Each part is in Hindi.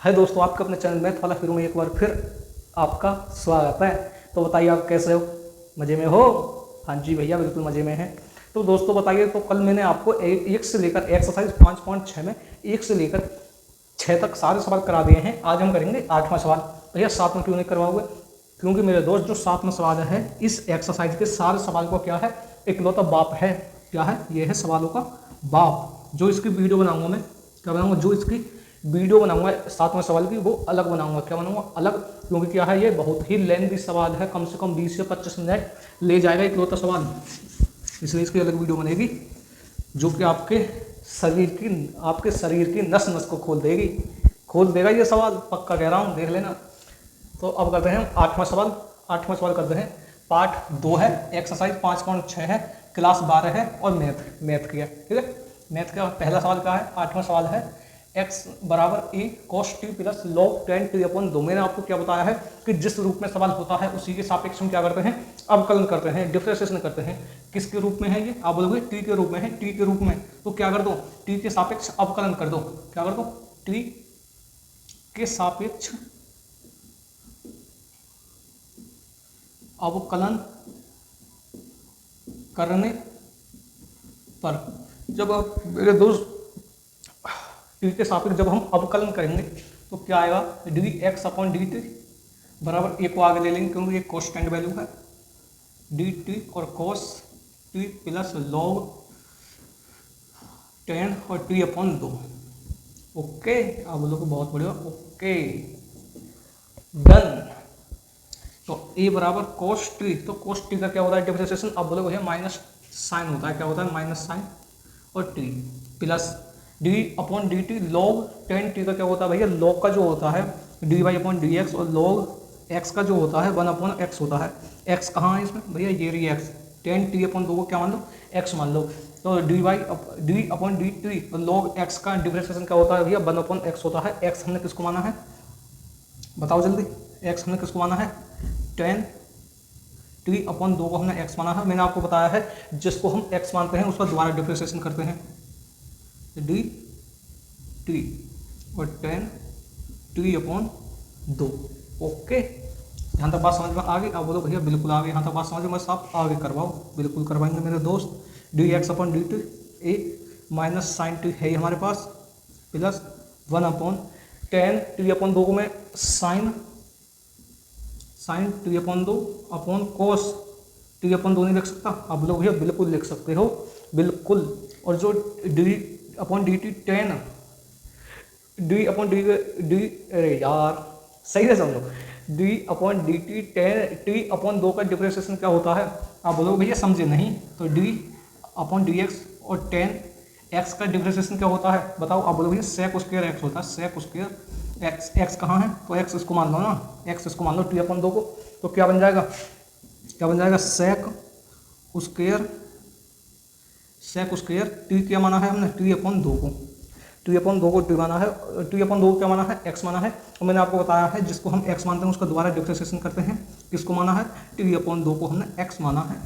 है दोस्तों, आपके अपने चैनल मैथ वाला फिर में एक बार फिर आपका स्वागत है। तो बताइए आप कैसे हो, मज़े में हो? हाँ जी भैया, बिल्कुल मज़े में हैं। तो दोस्तों बताइए, तो कल मैंने आपको एक से लेकर एक्सरसाइज 5.6 में 1 से लेकर 6 तक सारे सवाल करा दिए हैं। आज हम करेंगे 8वां सवाल। भैया 7 में क्यों नहीं करवाओगे? क्योंकि मेरे दोस्त जो 7वां सवाल है, इस एक्सरसाइज के सारे सवाल को क्या है, इकलौता बाप है। क्या है? ये है सवालों का बाप। जो इसकी वीडियो बनाऊंगा मैं, क्या बनाऊंगा, जो इसकी वीडियो बनाऊंगा 7वें सवाल की, वो अलग बनाऊंगा। क्या बनाऊंगा? अलग। क्योंकि क्या है, ये बहुत ही लेंथी सवाल है, कम से कम 20 से 25 मिनट ले जाएगा इकलौता सवाल, इसलिए इसकी अलग वीडियो बनेगी जो कि आपके शरीर की नस नस को खोल देगा ये सवाल, पक्का कह रहा हूँ, देख लेना। तो अब करते हैं 8वां सवाल। 8वां सवाल करते हैं। पार्ट 2 है, एक्सरसाइज 5.6 है, क्लास 12 है और मैथ की है। ठीक है, मैथ का पहला सवाल क्या है? 8वां सवाल है x बराबर ए cos t plus log tan t अपन 2। मैंने आपको क्या बताया है कि जिस रूप में सवाल होता है उसी के सापेक्ष हम क्या करते हैं, अवकलन करते हैं, डिफरेंशिएशन करते हैं। किसके रूप में है ये? आप बोलोगे t के रूप में है। t के रूप में तो क्या कर दो, t के सापेक्ष अवकलन कर दो। क्या कर दो? t के सापेक्ष अवकलन करने पर, जब आप मेरे दोस्त टी के सापेक्ष जब हम अवकलन करेंगे तो क्या आएगा, D x upon d T बराबर ए को आगे ले लेंगे क्योंकि ये कांस्टेंट वैल्यू है, डी टी और cos t plus log ten और टी अपॉन 2। ओके, आप लोग बहुत बढ़िया। Okay done. तो ए बराबर कोस टी, तो कोस टी का क्या होता है डिफरेंशिएशन? अब बोलोगे भैया माइनस साइन होता है। क्या होता है? माइनस साइन और T plus D upon d T log ten T का क्या होता है भैया? लॉग का जो होता है d y upon d x, और लॉग एक्स का जो होता है 1 अपॉन एक्स होता है। एक्स कहाँ है इसमें भैया? ये रही एक्स। टेन टी अपॉन 2 को क्या मान लो? एक्स मान लो। तो डी अपॉन डी टी और लॉग एक्स का डिफरेंशिएशन क्या होता है भैया? 1 अपॉन एक्स होता है। एक्स हमने किसको माना है, बताओ जल्दी। एक्स हमने किसको माना है? टेन टी अपॉन 2 को हमने एक्स माना है। मैंने आपको बताया है जिसको हम एक्स मानते हैं उस पर दोबारा डिफरेंशिएशन करते हैं, डी टी और टेन टी अपॉन 2। ओके, यहाँ तक बात समझ में आ गई? आप बोलो भैया बिल्कुल आ गई। यहाँ तक बात समझ में, आप आगे करवाओ, बिल्कुल करवाएंगे मेरे दोस्त। D x upon d t a minus sine t है हमारे पास, plus 1 upon tan t upon 2 को मैं sine t upon 2 upon cos t upon 2 नहीं लिख सकता? आप लोग भैया बिल्कुल लिख सकते हो, बिल्कुल। और जो D upon d T ten D upon D D अरे यार सही से समझो, D upon d T ten t upon 2 का डिफरेंशिएशन क्या होता है? आप बोलोगे भैया समझे नहीं, तो डी अपॉन डी एक्स और टेन एक्स का डिफरेंशिएशन क्या होता है बताओ? आप बोलोगे भैया सेक स्क्वायर एक्स होता है। सेक स्क्वायर एक्स, एक्स कहाँ है? तो एक्स इसको मान लो ना, एक्स इसको मान लो टी अपॉन 2 को। तो क्या बन जाएगा? क्या बन जाएगा? सेक स्क्वायर टी क्या माना है हमने? टी अपॉन 2 को, टी अपॉन 2 को टी माना है, टी अपॉन 2 क्या माना है? एक्स माना है। और मैंने आपको बताया है जिसको हम एक्स मानते हैं उसका दोबारा डिफरेंशिएशन करते हैं। किसको माना है? टी अपॉन 2 को हमने एक्स माना है।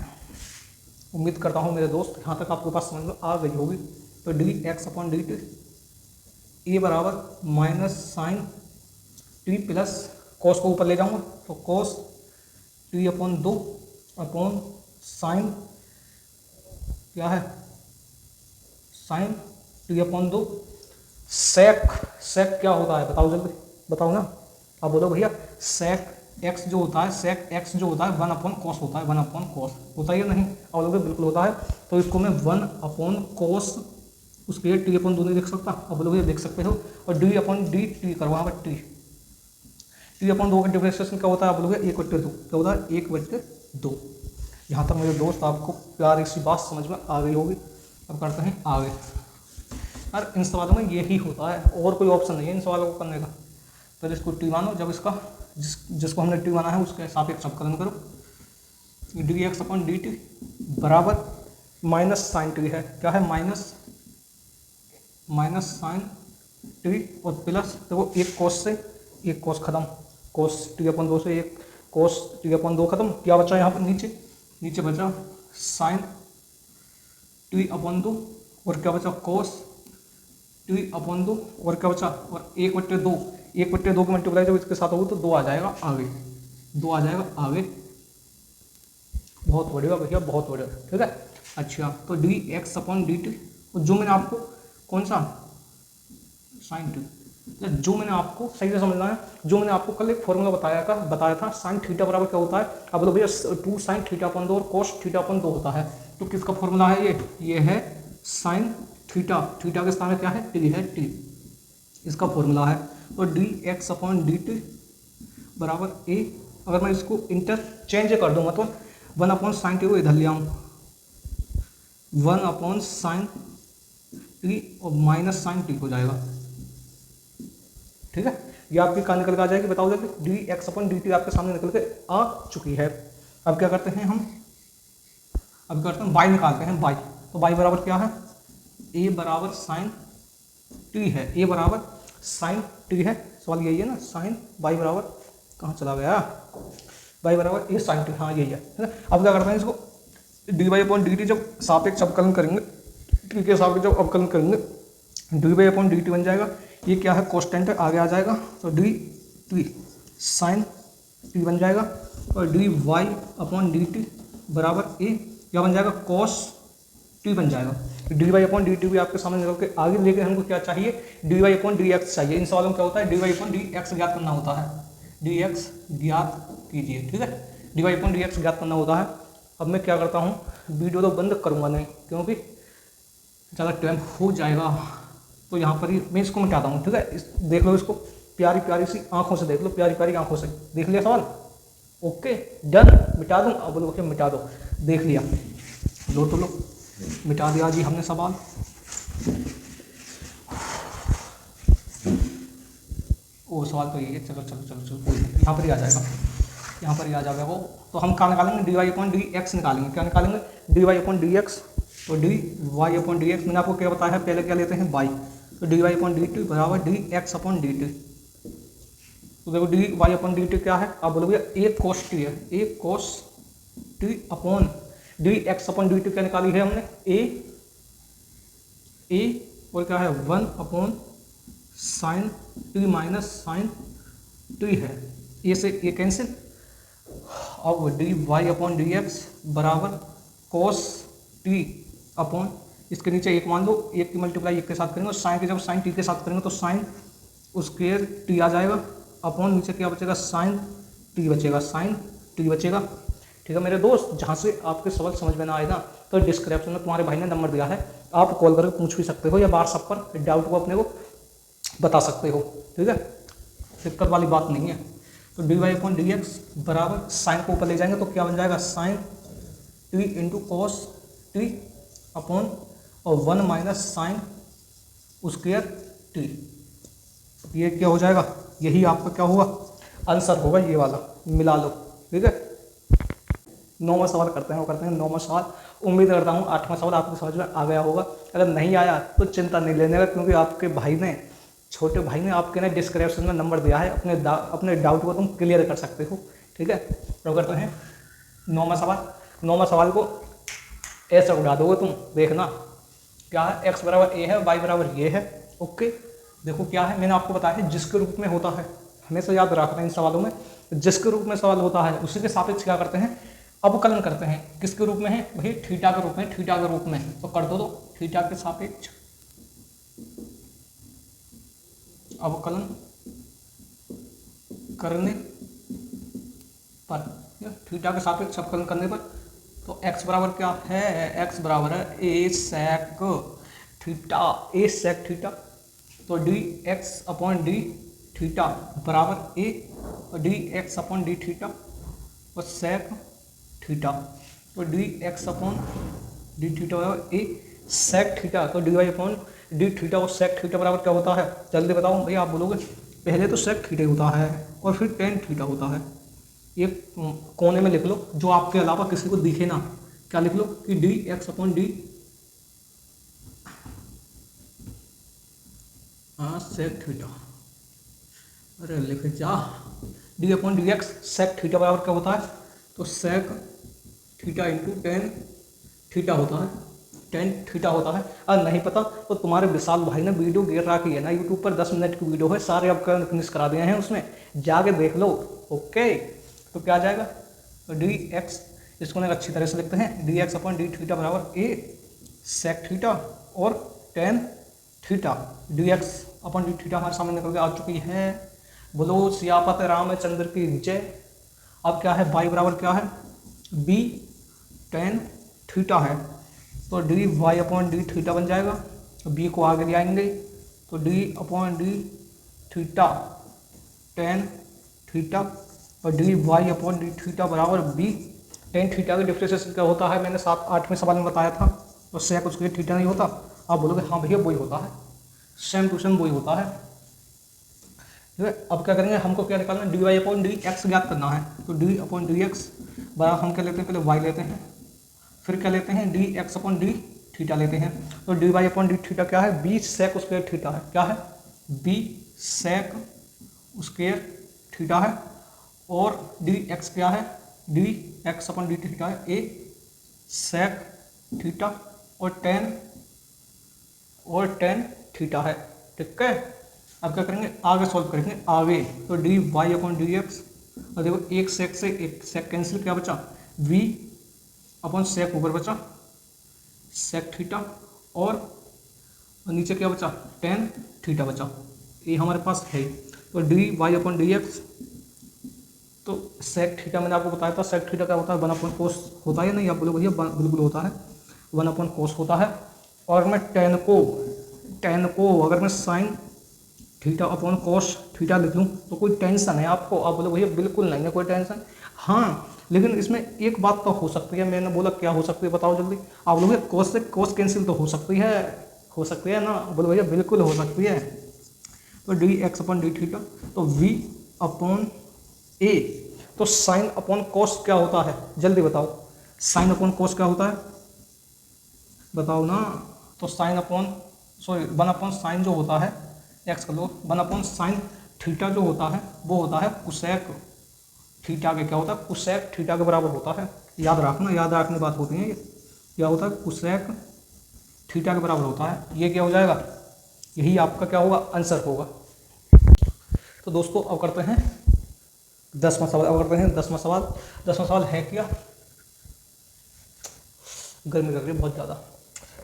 उम्मीद करता हूँ मेरे दोस्त यहाँ तक आपके पास समझ में आ गई होगी। तो d x upon d t a बराबर minus sine t plus cos को ऊपर ले जाऊँगा तो cos t upon 2 upon sine क्या है? Sign t upon 2। सेक क्या होता है बताओ जल्दी, बताओ ना। आप बोलो भैया सेक एक्स जो होता है, सेक एक्स जो होता है 1 अपॉन कॉस होता है। 1 अपॉन कॉस होता है या नहीं? आप बोलोगे बिल्कुल होता है। तो इसको मैं 1 अपॉन कॉस उसके टी अपॉन 2 नहीं लिख सकता? आप बोलोगे देख सकते हो। और डी अपॉन डी टी करो, वहाँ पर टी अपॉन 2 का डिफरेंशिएशन क्या होता है? आप बोलोगे 1/2। क्या होता है? 1/2। यहाँ तक मेरे दोस्त आपको प्यार सी बात समझ में आ गई होगी। अब करते हैं आगे। यार इन सवालों में यही होता है, और कोई ऑप्शन नहीं है इन सवालों को करने का। पहले इसको टी मानो, जब इसका जिसको हमने टी माना है उसके सापेक्ष अवकलन करो। D x upon d T बराबर माइनस साइन टी है। क्या है? माइनस साइन टी और प्लस, देखो एक कोस से एक कोस खत्म, कोस टी अपॉन 2 से एक कोस टी अपॉन 2 खत्म। क्या बचा यहाँ पर? नीचे बचा साइन टी अपॉन 2 और क्या बचा? कोस टी अपॉन 2 और क्या बचा? और 1/2। 1/2 की मल्टीप्लाई जब इसके साथ होगी तो 2 आ जाएगा आगे, 2 आ जाएगा आगे। बहुत बढ़िया भैया, बहुत बढ़िया, ठीक है। अच्छा, तो dx/dt, जो मैंने आपको कौन सा साइन टी, जो मैंने आपको सही से समझना है, जो मैंने आपको कल एक फॉर्मूला बताया था साइन थीटा बराबर क्या होता है। अब बोलो भैया 2 sin θ/2 और cos θ/2 होता है, तो किसका फॉर्मूला है ये है साइन थीटा, थीटा के स्थान में क्या है, टी है, टी, इसका फॉर्मूला है। तो dx/dt बराबर ए, अगर मैं इसको इंटरचेंज कर दूँ मतलब 1/sin t को इधर ले आऊँ, 1/sin t और माइनस साइन टी हो जाएगा, ठीक है। ये आपकी कहाँ निकल के आ जाएगी बताओ जल्दी, dx/dt आपके सामने निकल के आ चुकी है। अब क्या करते हैं हम, अब करते हैं y निकालते हैं, y, तो y बराबर क्या है, a बराबर साइन t है, a बराबर साइन t है, सवाल यही है ना, साइन y बराबर कहाँ चला गया, y बराबर a साइन t, हाँ यही है, ठीक है। अब क्या करते हैं इसको dy/dt जब सापेक्ष अवकलन करेंगे, t के सापेक्ष जब अवकलन करेंगे dy/dt बन जाएगा, ये क्या है कांस्टेंट है, आगे आ जाएगा, तो dt साइन t बन जाएगा, और dy/dt बराबर a क्या बन जाएगा, cos t बन जाएगा। dy/dt भी आपके सामने निकल के आगे, लेकिन हमको क्या चाहिए, dy/dx चाहिए। इन सवालों में क्या होता है, dy/dx ज्ञात करना होता है, dx ज्ञात कीजिए, ठीक है, dy/dx ज्ञात करना होता है। अब मैं क्या करता हूँ, वीडियो तो बंद करूँगा नहीं क्योंकि ज़्यादा टाइम हो जाएगा, तो यहाँ पर ही मैं इसको मिटाता हूँ, ठीक है। देख लो इसको, प्यारी प्यारी सी आंखों से देख लो, प्यारी प्यारी आंखों से देख लिया सवाल, ओके डन, मिटा दूँ, अब बोलो कि मिटा दो, देख लिया, लो तो लो, मिटा दिया जी हमने सवाल। ओ सवाल तो यही है, चलो चलो चलो चलो, कोई नहीं, यहाँ पर ही आ जाएगा, यहाँ पर ही आ जाएगा वो। तो हम क्या निकालेंगे, dy/dx निकालेंगे, क्या निकालेंगे, dy/dx, तो dy/dx मैंने आपको क्या बताया है, पहले क्या लेते हैं y, तो dy/dt बराबर dx/dt, तो देखो dy/dt क्या है, आप बोलोगे a cos t है, a cos t upon dx/dt क्या निकाली है हमने, a और क्या है 1/sin t minus sign t है, ए से ये कैंसिल, अब dy/dx बराबर cos t अपॉन इसके नीचे एक मान लो, एक की मल्टीप्लाई एक के साथ करेंगे, और साइन के जब साइन टी के साथ करेंगे तो साइन स्क्वायर टी आ जाएगा, अपॉन नीचे क्या बचेगा, साइन टी बचेगा, साइन टी बचेगा, ठीक है मेरे दोस्त। जहाँ से आपके सवाल समझ में ना आए ना, तो डिस्क्रिप्शन में तुम्हारे भाई ने नंबर दिया है, आप कॉल करके पूछ भी सकते हो, या व्हाट्सएप पर डाउट को अपने को बता सकते हो, ठीक है, दिक्कत वाली बात नहीं है। तो dy/dx बराबर साइन को ऊपर ले जाएंगे तो क्या बन जाएगा, sine t into cos t upon और 1 माइनस साइन स्क्वायर टी, ये क्या हो जाएगा, यही आपका क्या होगा, आंसर होगा ये वाला, मिला लो, ठीक है। 9वां सवाल करते हैं 9वां सवाल। उम्मीद करता हूँ 8वां सवाल आपको समझ में आ गया होगा, अगर नहीं आया तो चिंता नहीं लेने का, क्योंकि आपके भाई ने, छोटे भाई ने आपके ने डिस्क्रिप्शन में नंबर दिया है, अपने डाउट को तुम क्लियर कर सकते हो, ठीक है। तो करते हैं 9वां सवाल। 9वां सवाल को ऐसा उड़ा दोगे तुम, देखना क्या है, x बराबर a है, y बराबर ये है, ओके। देखो क्या है, मैंने आपको बताया है जिसके रूप में होता है, हमेशा याद रखना है इन सवालों में, जिसके रूप में सवाल होता है उसी के सापेक्ष क्या करते हैं, अवकलन करते हैं। किसके रूप में है भाई, थीटा के रूप में, थीटा के रूप में, तो कर दो तो थीटा के सापेक्ष अवकलन करने पर, थीटा के सापेक्ष अवकलन करने पर, तो x बराबर क्या है, x बराबर है a sec theta, a sec theta, तो dx/d थीटा बराबर a और dx/d थीटा और sec थीटा, तो dx/d थीटा बराबर a sec थीटा, तो dy/d थीटा और sec थीटा बराबर क्या होता है, जल्दी बताओ भैया, आप बोलोगे पहले तो sec थीटा होता है और फिर tan थीटा होता है। ये कोने में लिख लो, जो आपके अलावा किसी को दिखे ना, क्या लिख लो कि dx/d sec थीटा, अरे लिख जा, d/dx sec थीटा बराबर क्या होता है, तो sec theta into tan theta होता है, टेन थीटा होता है। अगर नहीं पता तो तुम्हारे विशाल भाई ने वीडियो गिर रखी है ना यूट्यूब पर, 10 मिनट की वीडियो है, सारे आपका फिनिश करा दिए हैं, उसमें जाके देख लो। ओके, तो क्या आ जाएगा, तो डी एक्स, इसको ना अच्छी तरह से लिखते हैं, d x upon d theta बराबर ए सेक थीटा और tan theta. D x upon d theta हमारे सामने निकल के आ चुकी है। बोलो सियापत रामचंद्र की जय। अब क्या है, वाई बराबर क्या है, बी टेन थीटा है, तो d y upon d theta बन जाएगा। तो बी को आगे ले आएंगे, तो d upon d theta tan theta और d y upon d theta बराबर बी टेन थीटा का डिफ्रेंशिएशन क्या होता है, मैंने 7-8वें सवाल में बताया था। तो सेक उसके थीटा नहीं होता। आप बोलोगे हाँ भैया वही होता है, सेम टू सेम वही होता है। ठीक है, अब क्या करेंगे, हमको क्या निकालना है, d y upon d x ज्ञात करना है। तो डी अपॉन डी एक्स बराबर हम क्या लेते हैं, पहले वाई लेते हैं, फिर क्या लेते हैं, d x upon d theta लेते हैं। तो d y upon d theta क्या है, बी सेक स्क्वायर थीटा है। क्या है, बी सेक स्क्वायर थीटा है। और डी एक्स क्या है, D x upon d theta है, ए सेक थीटा और टेन थीटा है। ठीक है, अब क्या करेंगे, आगे सॉल्व करेंगे आगे। तो d y upon d x, और देखो एक सेक से एक सेक कैंसिल, क्या बचा, वी अपॉन सेक ऊपर बचा सेक थीटा और नीचे क्या बचा, टेन थीटा बचा। ये हमारे पास है। तो d y upon d x, तो सेक थीटा मैंने आपको बताया था, सेक थीटा क्या होता है, 1 अपॉन कोस होता है, नहीं आप बोलो भैया बिल्कुल होता है, 1 अपॉन कोस होता है। और मैं टेन को अगर मैं sine theta upon cos theta लिख लूँ तो कोई टेंशन है आपको, आप बोलो भैया बिल्कुल नहीं है कोई टेंशन। हाँ, लेकिन इसमें एक बात तो हो सकती है, मैंने बोला क्या हो सकती है बताओ जल्दी। आप बोलोगे कोस से कोस कैंसिल तो हो सकती है ना, बोलो भैया बिल्कुल हो सकती है। तो d x upon d theta, तो वी अपॉन ए, तो साइन अपॉन कोस क्या होता है, जल्दी बताओ, साइन अपॉन कोस क्या होता है, बताओ ना। तो साइन अपॉन 1 अपॉन साइन जो होता है एक्स का लो, 1 अपॉन साइन थीटा जो होता है वो होता है कुसेक थीटा के, क्या होता है, कुसेक थीटा के बराबर होता है। याद रखना, याद रखने बात होती है ये, क्या होता है, कुसेक थीटा के बराबर होता है। ये क्या हो जाएगा, यही आपका क्या होगा, आंसर होगा। तो दोस्तों अब करते हैं 10वां सवाल। 10वां सवाल है क्या, गर्मी लग रही है बहुत ज़्यादा।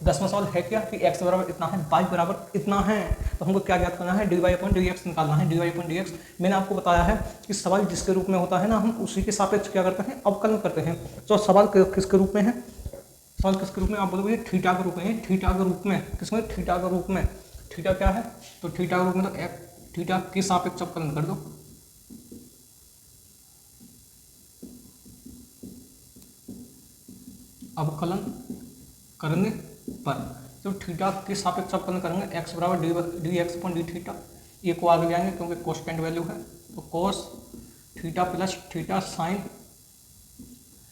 10वां सवाल है क्या कि x बराबर इतना है, y बराबर इतना है, तो हमको क्या ज्ञात करना है, d y upon d x निकालना है। D y upon d x मैंने आपको बताया है कि सवाल जिसके रूप में होता है ना, हम उसी के सापेक्ष क्या करते हैं, अवकलन करते हैं। तो सवाल किसके रूप में है, सवाल किसके रूप में, आप बोलोगे थीटा के रूप में, थीटा के रूप में, किसमें, थीटा के रूप में। थीटा क्या है, तो थीटा के रूप में तो थीटा के सापेक्ष अवकलन कर दो। अवकलन करने पर जब थीटा के सापेक्ष अवकलन करेंगे, x बराबर d x upon d theta, a को आगे ले आएंगे क्योंकि कांस्टेंट वैल्यू है, तो cos theta plus theta sine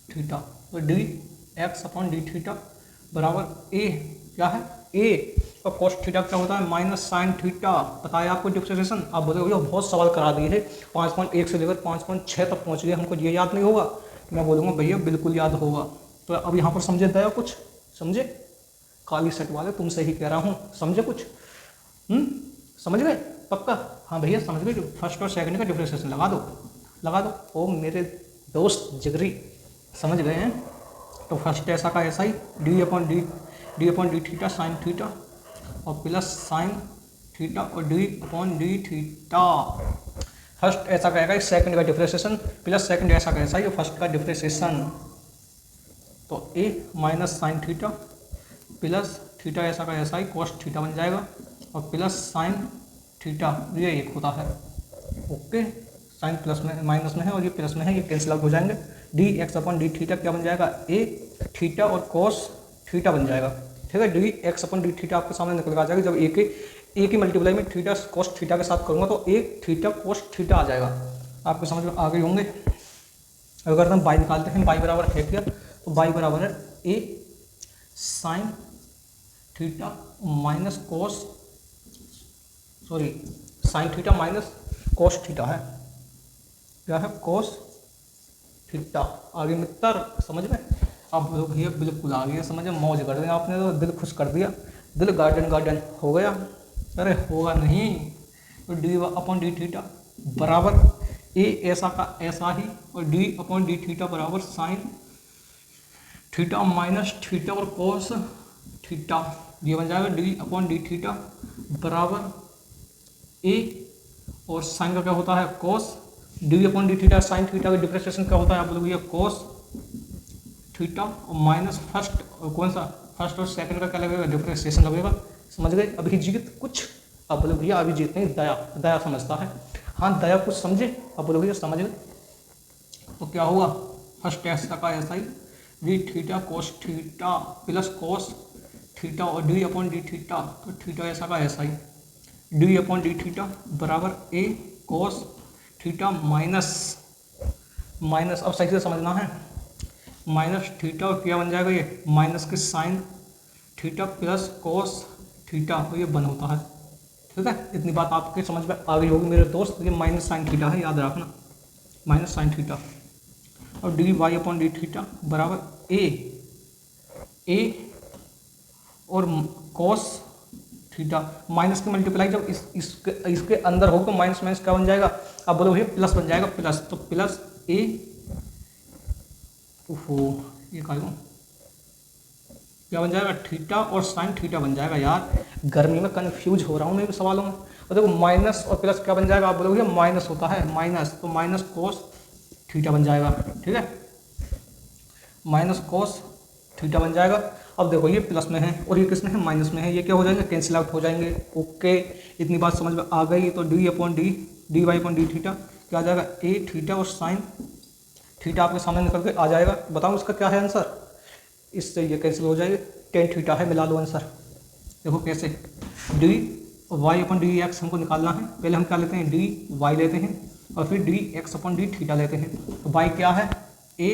theta, तो d x upon d theta बराबर ए, क्या है, ए, तो कोस थीटा क्या होता है, माइनस साइन थीटा। बताया आपको डिफ्रेंशिएशन, आप बोलोगे बहुत सवाल करा दिए है, 5.1 से लेकर 5.6 तक पहुँच गए, हमको ये याद नहीं होगा। मैं बोलूँगा भैया बिल्कुल याद होगा। तो अब यहाँ पर समझे दया कुछ, समझे, काली शर्ट वाले तुमसे ही कह रहा हूँ, समझे कुछ, समझ गए पक्का, हाँ भैया समझ गए। फर्स्ट और सेकंड का डिफरेंशिएशन लगा दो। ओ मेरे दोस्त जिगरी, समझ गए हैं। तो फर्स्ट ऐसा का ऐसा ही, d upon d theta sine theta और प्लस साइन थीटा और d upon d theta. First ऐसा कहेगा सेकंड का डिफरेंशिएशन प्लस सेकंड ऐसा का ऐसा ही फर्स्ट का डिफरेंशिएशन। तो a minus sine theta plus theta ऐसा का ऐसा ही कॉस थीटा बन जाएगा और प्लस साइन थीटा, ये एक होता है। ओके, साइन प्लस में माइनस में है और ये प्लस में है, ये कैंसिल आउट हो जाएंगे। D x upon d theta क्या बन जाएगा, ए थीटा और कॉस थीटा बन जाएगा। ठीक है, D x upon d theta आपके सामने निकल आ जाएगा। जब ए की मल्टीप्लाई में थीटा कॉस थीटा के साथ करूँगा तो ए थीटा कॉस थीटा आ जाएगा। आपको समझ में आ गए होंगे। अगर हम बाई निकालते हैं, बाई बराबर है क्या, तो बाई बराबर है a sine theta minus cos, sorry sine theta minus cos theta है, क्या है, कोस थीटा। आगे मित्र समझ में। अब भैया बिल्कुल आ गया समझ में, मौज कर दिया आपने तो, दिल खुश कर दिया, दिल गार्डन गार्डन हो गया। अरे होगा नहीं, तो डी अपॉन डी थीटा बराबर ए ऐसा का ऐसा ही, और डी अपॉन डी थीटा बराबर साइन थीटा माइनस थीटा और कोस थीटा, ये बन जाएगा डी अपॉन डी थीटा बराबर ए, और साइन का क्या होता है cos, d upon d theta sine theta का डिफरेंशिएशन क्या होता है आप लोग, ये कोस थीटा और माइनस फर्स्ट और कौन सा फर्स्ट और सेकंड का क्या लगेगा डिफरेंशिएशन लगेगा। समझ गए अभिजीत कुछ, आप लोग भैया अभिजीत नहीं दया, दया समझता है, हाँ दया कुछ समझे आप लोग भैया समझ गए। तो क्या हुआ फर्स्ट ऐसा का ऐसा ही d theta cos theta plus cos theta और डी अपॉन डी थीटा, तो थीटा ऐसा का ऐसा ही डी अपॉन डी थीटा बराबर a cos theta minus minus, अब सही से समझना है, माइनस थीटा और क्या बन जाएगा ये माइनस के sign theta plus cos theta, तो ये बन होता है। ठीक है, इतनी बात आपके समझ में आ गई होगी मेरे दोस्त, ये माइनस साइन थीटा है याद रखना, माइनस साइन थीटा, और d y upon d theta बराबर ए और कोस थीटा, माइनस की मल्टीप्लाई जब इसके अंदर होगा तो माइनस माइनस क्या बन जाएगा, अब बोलो भैया प्लस बन जाएगा, प्लस तो प्लस ए, ओहो ये क्या बन जाएगा थीटा और साइन थीटा बन जाएगा। यार गर्मी में कंफ्यूज हो रहा हूँ मैं भी सवालों में, और देखो माइनस और प्लस क्या बन जाएगा आप बोलोगे माइनस होता है माइनस, तो माइनस कोस थीटा बन जाएगा। ठीक है, माइनस कोस थीटा बन जाएगा। अब देखो ये प्लस में है और ये किस में है माइनस में है, ये क्या हो जाएंगे कैंसिल आउट हो जाएंगे। ओके इतनी बात समझ में आ गई। तो d upon d y upon d theta क्या आ जाएगा ए थीटा और साइन थीटा आपके सामने निकल के आ जाएगा। बताओ इसका क्या है आंसर, इससे ये कैंसिल हो जाएगा, टेन थीटा है, मिला लो आंसर। देखो कैसे d y upon d x हमको निकालना है, पहले हम क्या लेते हैं डी वाई लेते हैं और फिर D x upon d theta लेते हैं। तो वाई क्या है ए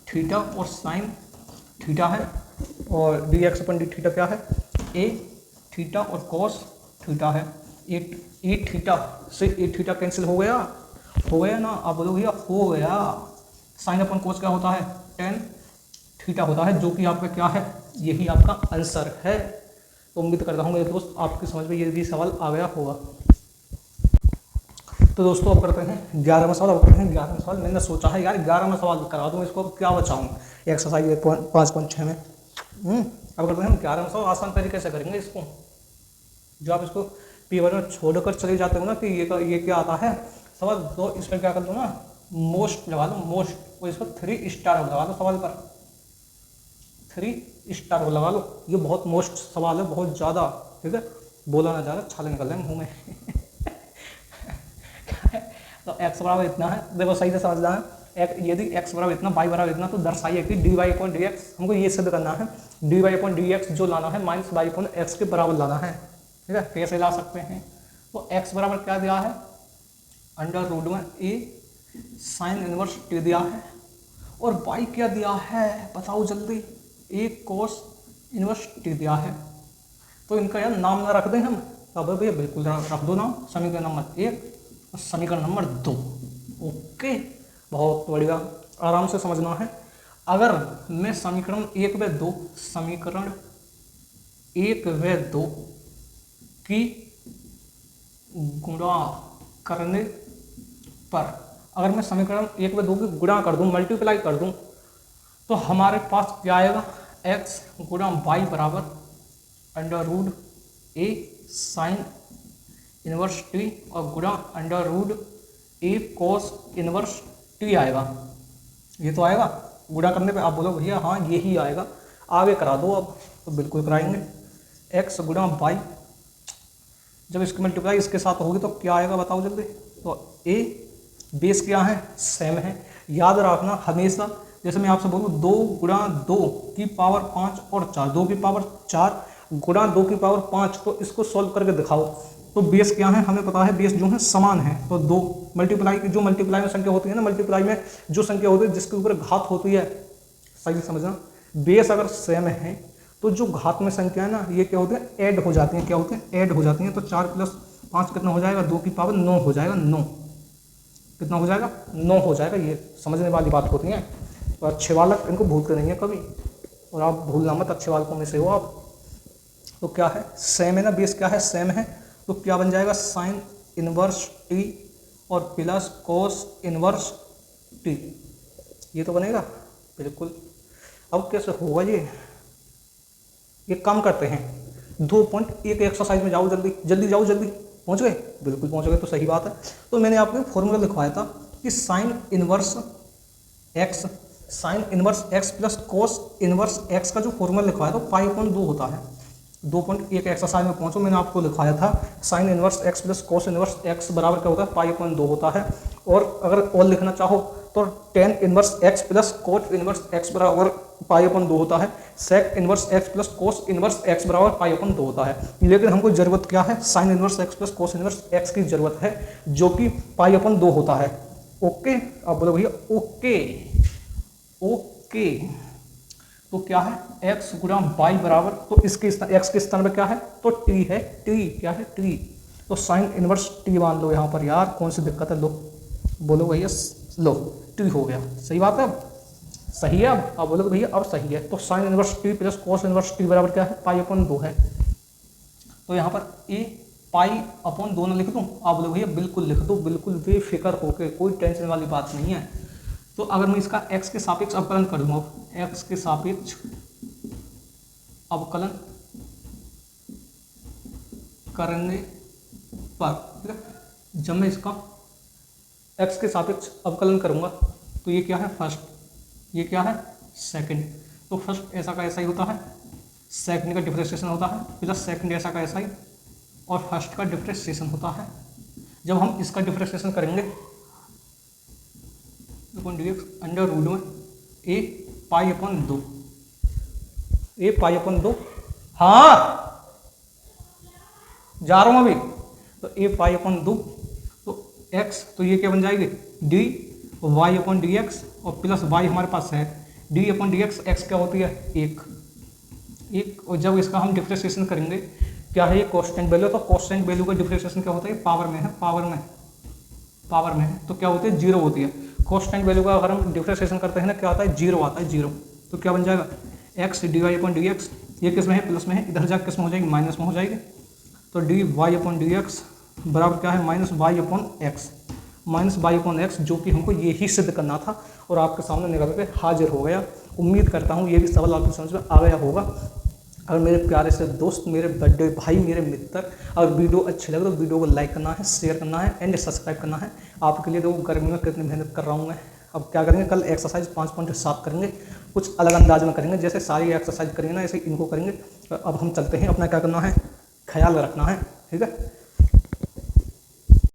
थीटा और साइन थीटा है, और D x upon d theta क्या है ए थीटा और कॉस थीटा है। ए थीटा से ए थीटा कैंसिल हो गया ना, आप बोलोगे हो गया। साइन अपॉन कोस क्या होता है टेन थीटा होता है, जो कि आपका क्या है यही आपका आंसर है। तो उम्मीद करता हूँ मेरे दोस्त आपकी समझ में ये भी सवाल आ गया होगा। तो दोस्तों अब करते हैं 11वां सवाल। अब करते हैं 11वां सवाल। मैंने सोचा है यार 11वां सवाल करा दूँ, इसको क्या बचाऊँ एक्सरसाइज 5.6 में। अब करते हैं हम 11वां सवाल। आसान तरीके से करेंगे इसको, जो आप इसको पेपर में छोड़कर चले जाते हो ना कि ये क्या आता है सवाल, तो इस पर क्या कर दो ना मोस्ट लगा दो, मोस्ट, और इस पर 3 स्टार लगा दो, सवाल पर 3 स्टार को लगा लो। ये बहुत मोस्ट सवाल है, बहुत ज़्यादा। ठीक है, बोला ना ज़्यादा छाले निकल रहे हैं मुँह में। तो x बराबर इतना है, देखो सही से समझना है, यदि x बराबर इतना y बराबर इतना, तो दर्शाइए कि d y upon d x, हमको ये सिद्ध करना है d y upon d x जो लाना है माइनस वाई अपॉन एक्स के बराबर लाना है। ठीक है, कैसे ला सकते हैं, तो x बराबर क्या दिया है अंडर रूट में ए साइन इनवर्स टी दिया है, और y क्या दिया है बताओ जल्दी, ए कोस इनवर्स टी दिया है। तो इनका यार नाम ना रख दें हम, अब भैया बिल्कुल रख दो नाम, समीकरण नंबर 1 और समीकरण नंबर 2। ओके बहुत बढ़िया, आराम से समझना है। अगर मैं समीकरण 1 व 2 समीकरण 1 व 2 की गुणा करने पर, अगर मैं समीकरण 1 व 2 की गुणा कर दूं, मल्टीप्लाई कर दूं, तो हमारे पास क्या आएगा x गुणा वाई बराबर अंडर रूट ए साइन इनवर्स टी और गुणा अंडर रूट ए कोस इनवर्स टी आएगा। ये तो आएगा गुणा करने पे, आप बोलो भैया हाँ यही आएगा, आगे करा दो अब, तो बिल्कुल कराएंगे। x गुणा वाई जब इसकी मल्टीप्लाई इसके साथ होगी तो क्या आएगा बताओ जल्दी, तो a बेस क्या है सेम है, याद रखना हमेशा। जैसे मैं आपसे बोलूँ 2 गुणा 2 की पावर 5 और 4, 2 की पावर 4 गुणा 2 की पावर 5, तो इसको सॉल्व करके दिखाओ। तो बेस क्या है हमें पता है, बेस जो है समान है, तो 2 मल्टीप्लाई की जो मल्टीप्लाई में संख्या होती है ना, मल्टीप्लाई में जो संख्या होती है जिसके ऊपर घात होती है, सही समझना, बेस अगर सेम है तो जो घात में संख्या है ना ये क्या होती है ऐड हो जाती है, क्या होती है ऐड हो जाती हैं। तो 4 + 5 कितना हो जाएगा 2 की पावर 9 हो जाएगा, 9 कितना हो जाएगा 9 हो जाएगा। ये समझने वाली बात होती है। तो अच्छे बालक इनको भूलते नहीं है कभी, और आप भूलना मत, अच्छे बालकों में से हो आप। तो क्या है, सेम है ना, बेस क्या है, सेम है। तो क्या बन जाएगा, साइन इनवर्स टी और प्लस कोस इनवर्स टी, ये तो बनेगा बिल्कुल। अब कैसे होगा ये काम करते हैं 2.1 एक्सरसाइज में, जाओ जल्दी जल्दी जाओ, जल्दी पहुंच गए, बिल्कुल पहुंच गए, तो सही बात है। तो मैंने आपको फॉर्मूला लिखवाया था कि sign inverse x plus cos inverse x का जो फॉर्मूला लिखवाया था 5.2 होता है। 2.1 एक्सरसाइज में पहुंचो, मैंने आपको लिखवाया था sign inverse x plus cos inverse x बराबर क्या होता है, 5.2 होता है। और अगर और लिखना चाहो तो tan inverse x plus cot inverse x बराबर 5/2 होता है। Sec inverse x plus cos inverse x बराबर 5/2 होता है। लेकिन हमको जरूरत क्या है, sine inverse x plus cos inverse x की जरूरत है, जो कि 5/2 होता है। ओके, अब बोलो भैया ओके। ओके, तो क्या है, एक्स गुणा वाई बराबर, तो इसके एक्स के स्थान पर क्या है, तो टी है, टी क्या है, टी। तो साइन इनवर्स टी मान लो यहाँ पर, यार कौन सी दिक्कत है, लो बोलो भैया, लो टी हो गया, सही बात है, अब सही है। अब बोलो भैया अब सही है। तो sine inverse T plus cos inverse T बराबर क्या है, 5/2 है। तो यहाँ पर ए π/2 ना लिख दूँ, आप बोलो भैया बिल्कुल लिख दो, बिल्कुल बेफिक्र होकर, कोई टेंशन वाली बात नहीं है। तो अगर मैं इसका x के सापेक्ष अवकलन कर दूँ, x के सापेक्ष अवकलन करने पर, ठीक है, जब मैं इसका x के सापेक्ष अवकलन करूंगा तो ये क्या है, फर्स्ट, ये क्या है, सेकंड। तो फर्स्ट ऐसा का ऐसा ही होता है, सेकंड का डिफरेंशिएशन होता है, प्लस सेकंड ऐसा का ऐसा ही, और फर्स्ट का डिफरेंशिएशन होता है। जब हम इसका डिफरेंशिएशन करेंगे dx अंडर रूट में a π/2, a π/2, हाँ जा रहा हूँ अभी। तो a π/2, तो x, तो ये क्या बन जाएगी, dy y/dx, और प्लस y हमारे पास है dy/dx, x क्या होती है, एक। और जब इसका हम डिफरेंशिएशन करेंगे, क्या है ये कांस्टेंट वैल्यू, तो कांस्टेंट वैल्यू का डिफरेंशिएशन क्या होता है, पावर में है, पावर में है, तो क्या होती है, जीरो होती है। कांस्टेंट वैल्यू का अगर हम डिफरेंशिएशन करते हैं ना, क्या आता है, जीरो आता है, जीरो। तो क्या बन जाएगा, x dy/dx, ये किस में है, प्लस में है, इधर जाकर किस में हो जाएगी, माइनस में हो जाएगी। तो dy/dx बराबर क्या है, -y/x, -y/x, जो कि हमको यही सिद्ध करना था, और आपके सामने निकल के हाजिर हो गया। उम्मीद करता हूँ ये भी सवाल आपकी समझ में आ गया होगा। अगर मेरे प्यारे से दोस्त, मेरे बड़े भाई, मेरे मित्र, अगर वीडियो अच्छी लगे तो वीडियो को लाइक करना है, शेयर करना है एंड सब्सक्राइब करना है। आपके लिए तो गर्मी में कितनी मेहनत कर रहा हूँ मैं। अब क्या करेंगे, कल एक्सरसाइज 5.7 करेंगे, कुछ अलग अंदाज में करेंगे, जैसे सारी एक्सरसाइज करेंगे ना ऐसे इनको करेंगे। अब हम चलते हैं, अपना क्या करना है, ख्याल रखना है, ठीक है।